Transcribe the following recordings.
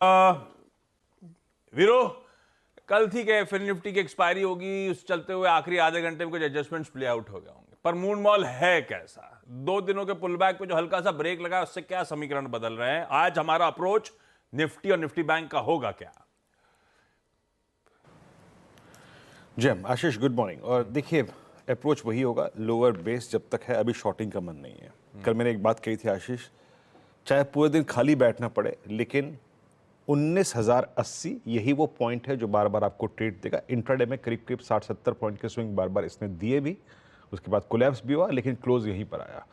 वीरो, कल थी कि फिर निफ्टी की एक्सपायरी होगी, उस चलते हुए आखिरी आधे घंटे में कुछ एडजस्टमेंट्स प्ले आउट हो गए होंगे, पर मून मॉल है कैसा? 2 दिनों के पुल बैक पे जो हल्का सा ब्रेक लगा उससे क्या समीकरण बदल रहे हैं? आज हमारा अप्रोच निफ्टी और निफ्टी बैंक का होगा क्या? जैम आशीष, गुड मॉर्निंग। और देखिए, अप्रोच वही होगा, लोअर बेस जब तक है, अभी शॉर्टिंग का मन नहीं है। कल मैंने एक बात कही थी आशीष, चाहे पूरे दिन खाली बैठना पड़े, लेकिन 19,080 यही वो पॉइंट है जो बार बार आपको ट्रेड देगा। इंट्राडे में करीब करीब 60-70 पॉइंट के स्विंग बार बार इसने दिए भी, उसके बाद कोलैप्स भी हुआ, लेकिन क्लोज यहीं पर आया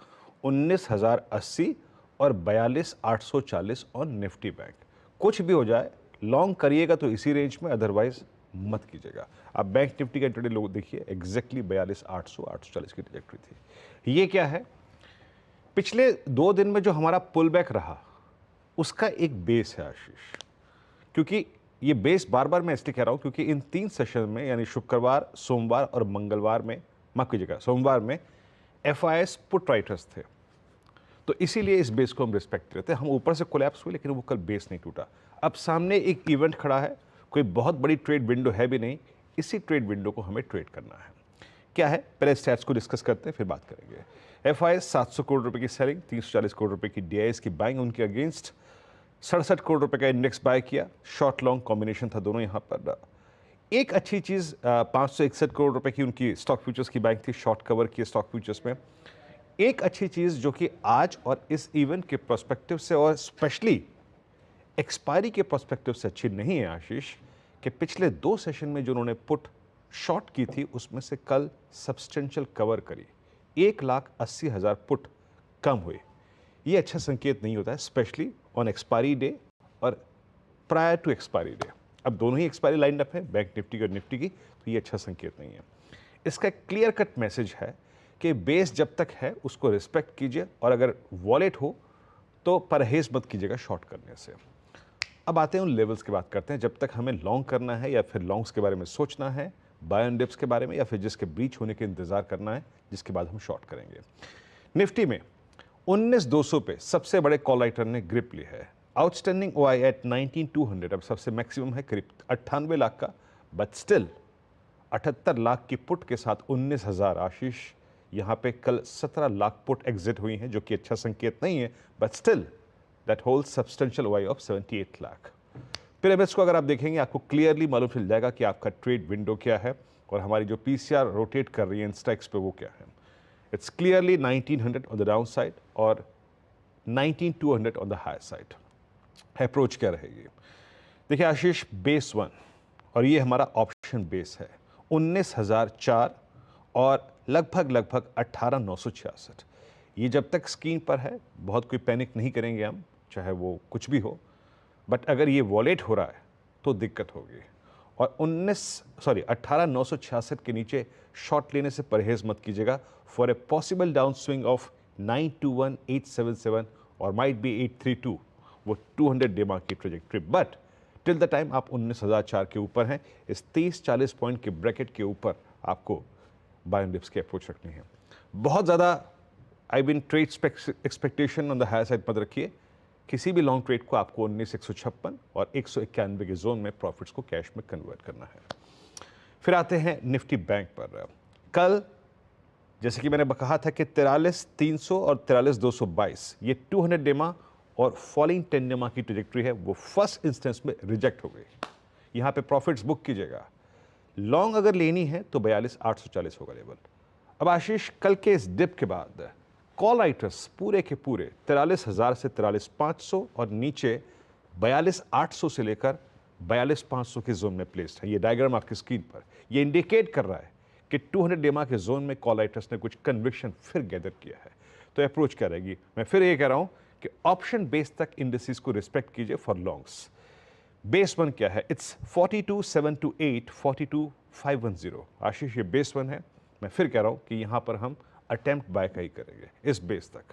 19,080 और 42,840 ऑन निफ्टी बैंक। कुछ भी हो जाए, लॉन्ग करिएगा तो इसी रेंज में, अदरवाइज मत कीजिएगा। आप बैंक निफ्टी का इंट्राडे लोग देखिए, एग्जैक्टली 42,800 840 की ट्रैजेक्टरी थी। ये क्या है? पिछले 2 दिन में जो हमारा पुल बैक रहा उसका एक बेस है आशीष, क्योंकि ये बेस बार बार मैं इसलिए कह रहा हूं क्योंकि इन 3 सेशन में, यानी शुक्रवार, सोमवार और मंगलवार में, माफ कीजिएगा, सोमवार में FIS पुट राइटर्स थे, तो इसीलिए इस बेस को हम रिस्पेक्ट करते हैं। हम ऊपर से कोलैप्स हुए, लेकिन वो कल बेस नहीं टूटा। अब सामने एक इवेंट खड़ा है, कोई बहुत बड़ी ट्रेड विंडो है भी नहीं, इसी ट्रेड विंडो को हमें ट्रेड करना है। क्या है, पहले स्टैट्स को डिस्कस करते हैं, फिर बात करेंगे। FIS 700 करोड़ रुपए की सेलिंग, 340 करोड़ रुपए की DIS की बाइंग, उनके अगेंस्ट 67 करोड़ रुपए का इंडेक्स बाय किया। शॉर्ट लॉन्ग कॉम्बिनेशन था दोनों यहां पर। एक अच्छी चीज, 561 करोड़ रुपए की उनकी स्टॉक फ्यूचर्स की बाइंग थी, शॉर्ट कवर किए स्टॉक फ्यूचर्स में। एक अच्छी चीज जो कि आज और इस इवेंट के पर्सपेक्टिव से और स्पेशली एक्सपायरी के पर्सपेक्टिव से अच्छी नहीं है आशीष, कि पिछले 2 सेशन में जो उन्होंने पुट शॉर्ट की थी उसमें से कल सब्सटेंशियल कवर करी, 1,80,000 पुट कम हुए। ये अच्छा संकेत नहीं होता है, स्पेशली ऑन एक्सपायरी डे और प्रायर टू एक्सपायरी डे। अब दोनों ही एक्सपायरी लाइन अप है, बैंक निफ्टी और निफ्टी की, तो ये अच्छा संकेत नहीं है। इसका एक क्लियर कट मैसेज है कि बेस जब तक है उसको रिस्पेक्ट कीजिए, और अगर वॉलेट हो तो परहेज मत कीजिएगा शॉर्ट करने से। अब आते हैं उन लेवल्स की बात करते हैं, जब तक हमें लॉन्ग करना है या फिर लॉन्ग्स के बारे में सोचना है, बाय एंड डिप्स के बारे में, या फिर जिसके ब्रीच होने के इंतजार करना है, जिसके बाद हम शॉर्ट करेंगे। निफ्टी में 19,200 पे सबसे बड़े कॉल राइटर ने ग्रिप ली है। आउटस्टैंडिंग OI एट 19,200, अब सबसे मैक्सिमम है करीब 98 लाख का, बट स्टिल 78 लाख की पुट के साथ 19,000 आशीष, यहां पे कल 17 लाख पुट एग्जिट हुई हैं, जो कि अच्छा संकेत नहीं है, but still that hold substantial OI of 78 lakh. Pyramids को अगर आप देखेंगे, आपको क्लियरली मालूम चल जाएगा कि आपका ट्रेड विंडो क्या है, और हमारी जो PCR रोटेट कर रही है इन स्टैक्स पे, वो क्या है। It's clearly 1900 on the down side और 19,200 on the high side. Approach क्या रहेगी? देखिए आशीष, बेस 1, और ये हमारा ऑप्शन बेस है 19,004 और लगभग 18,966। ये जब तक स्क्रीन पर है, बहुत कोई पैनिक नहीं करेंगे हम, चाहे वो कुछ भी हो, बट अगर ये वॉलेट हो रहा है तो दिक्कत होगी। और 18,966 के नीचे शॉर्ट लेने से परहेज मत कीजिएगा, for a possible down swing of 921,877 और माइट बी 832, वो 200 डे मार्क की trajectory. But till the time आप 19,004 के ऊपर हैं, इस 30-40 पॉइंट के ब्रैकेट के ऊपर आपको बाय एंड डिप्स की अप्रोच रखनी है। बहुत ज़्यादा I been trade expectation on the higher side मत रखिए। किसी भी लॉन्ग ट्रेड को आपको 19,156 और 191 के जोन में प्रॉफिट्स को कैश में कन्वर्ट करना है। फिर आते हैं निफ्टी बैंक पर। कल जैसे कि मैंने कहा था कि 43,300 और 43,222 ये 200 डेमा और फॉलिंग 10 डेमा की ट्रेजेक्ट्री है, वो फर्स्ट इंस्टेंस में रिजेक्ट हो गई। यहां पे प्रॉफिट्स बुक कीजिएगा। लॉन्ग अगर लेनी है तो 42,840 होगा लेवल। अब आशीष, कल के इस डिप के बाद कॉल राइटर्स पूरे के पूरे 43,000 से 43,500 और नीचे 42,800 से लेकर 42,500 के जोन में प्लेस्ड है। ये डायग्राम आपकी स्क्रीन पर ये इंडिकेट कर रहा है कि 200 डेमा के जोन में कॉल राइटर्स ने कुछ कन्विक्शन फिर गैदर किया है। तो अप्रोच क्या रहेगी? मैं फिर ये कह रहा हूं कि ऑप्शन बेस तक इंडिसेस को रिस्पेक्ट कीजिए फॉर लॉन्ग्स। बेस 1 क्या है? इट्स 42,728, 42,510। आशीष, ये बेस 1 है। मैं फिर कह रहा हूं कि यहां पर हम अटेम्प्ट बाय का ही करेंगे इस बेस तक,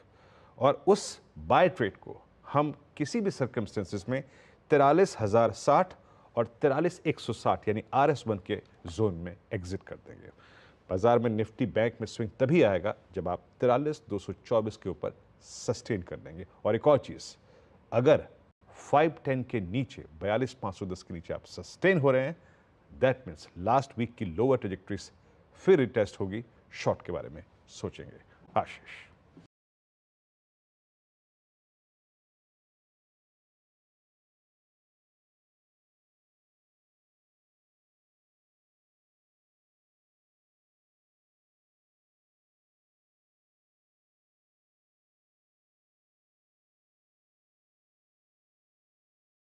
और उस बाय ट्रेड को हम किसी भी सर्कमस्टेंसेस में 43,060 और 43,160 यानी RS1 के जोन में एग्जिट कर देंगे। बाजार में निफ्टी बैंक में स्विंग तभी आएगा जब आप 43,224 के ऊपर सस्टेन कर देंगे। और एक और चीज, अगर 510 के नीचे 42,510 के नीचे आप सस्टेन हो रहे हैं, दैट मीन्स लास्ट वीक की लोअर ट्रेजेक्ट्री फिर रिटेस्ट होगी, शॉर्ट के बारे में सोचेंगे। आशीष।